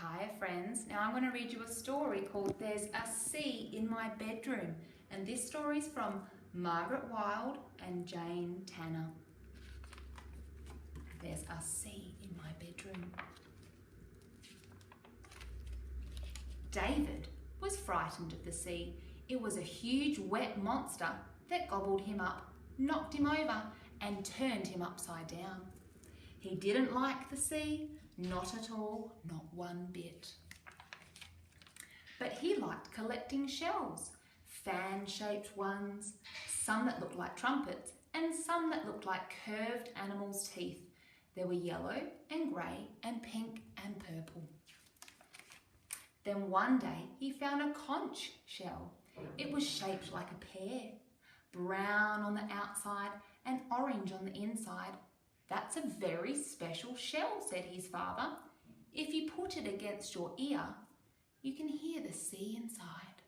Hiya friends, now I'm going to read you a story called There's a Sea in My Bedroom, and this story is from Margaret Wild and Jane Tanner. There's a sea in my bedroom. David was frightened of the sea. It was a huge wet monster that gobbled him up, knocked him over and turned him upside down. He didn't like the sea, not at all, not one bit. But he liked collecting shells, fan-shaped ones, some that looked like trumpets and some that looked like curved animals' teeth. There were yellow and grey and pink and purple. Then one day he found a conch shell. It was shaped like a pear, brown on the outside and orange on the inside. That's a very special shell, said his father. If you put it against your ear, you can hear the sea inside.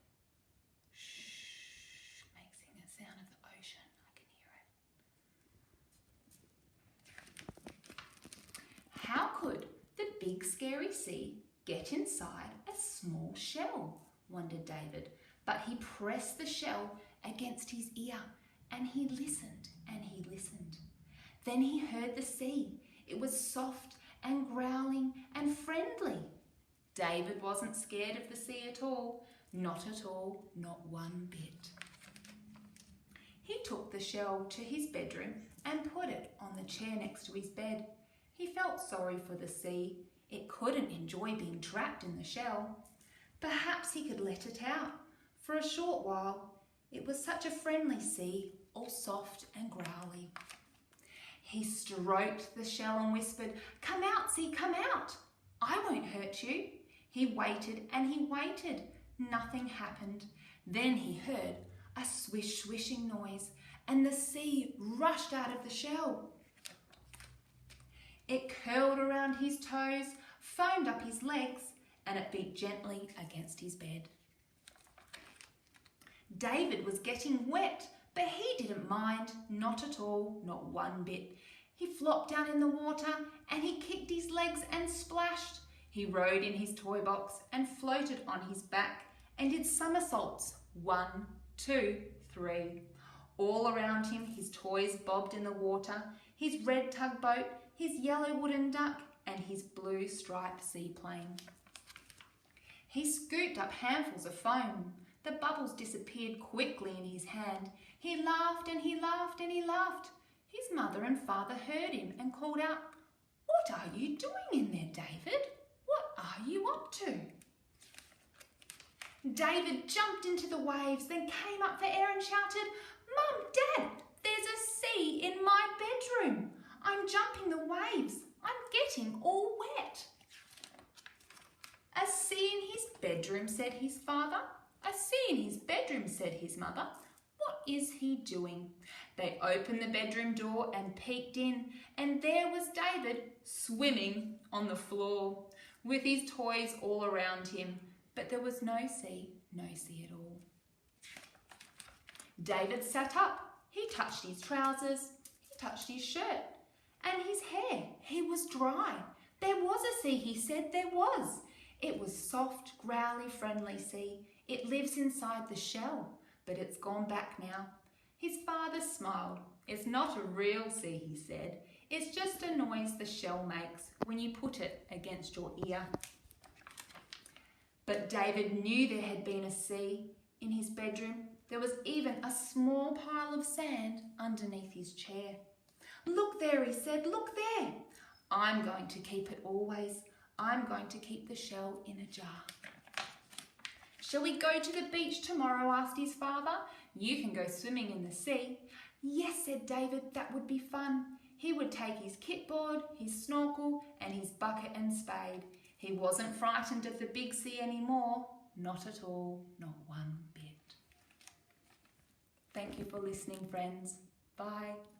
Shh, makes the sound of the ocean. I can hear it. How could the big scary sea get inside a small shell? Wondered David. But he pressed the shell against his ear and he listened and he listened. Then he heard the sea. It was soft and growling and friendly. David wasn't scared of the sea at all. Not at all, not one bit. He took the shell to his bedroom and put it on the chair next to his bed. He felt sorry for the sea. It couldn't enjoy being trapped in the shell. Perhaps he could let it out. For a short while, it was such a friendly sea, all soft and growly. He stroked the shell and whispered, "Come out, sea, come out. I won't hurt you." He waited and he waited. Nothing happened. Then he heard a swish swishing noise and the sea rushed out of the shell. It curled around his toes, foamed up his legs, and it beat gently against his bed. David was getting wet, but he didn't mind, not at all, not one bit. He flopped down in the water and he kicked his legs and splashed. He rode in his toy box and floated on his back and did somersaults. 1, 2, 3. All around him, his toys bobbed in the water, his red tugboat, his yellow wooden duck, and his blue striped seaplane. He scooped up handfuls of foam. The bubbles disappeared quickly in his hand. He laughed and he laughed and he laughed. His mother and father heard him and called out, "What are you doing in there, David? What are you up to?" David jumped into the waves, then came up for air and shouted, "Mum, Dad, there's a sea in my bedroom. I'm jumping the waves. I'm getting all wet." "A sea in his bedroom," said his father. "A sea in his bedroom," said his mother. "What is he doing?" They opened the bedroom door and peeked in, and there was David swimming on the floor with his toys all around him. But there was no sea at all. David sat up. He touched his trousers, he touched his shirt, and his hair. He was dry. There was a sea, he said, there was. It was soft, growly, friendly sea. It lives inside the shell, but it's gone back now. His father smiled. "It's not a real sea," he said. "It's just a noise the shell makes when you put it against your ear." But David knew there had been a sea in his bedroom. There was even a small pile of sand underneath his chair. "Look there," he said, "look there. I'm going to keep it always. I'm going to keep the shell in a jar." "Shall we go to the beach tomorrow?" asked his father. "You can go swimming in the sea." "Yes," said David, "that would be fun." He would take his kitboard, his snorkel and his bucket and spade. He wasn't frightened of the big sea anymore. Not at all, not one bit. Thank you for listening, friends. Bye.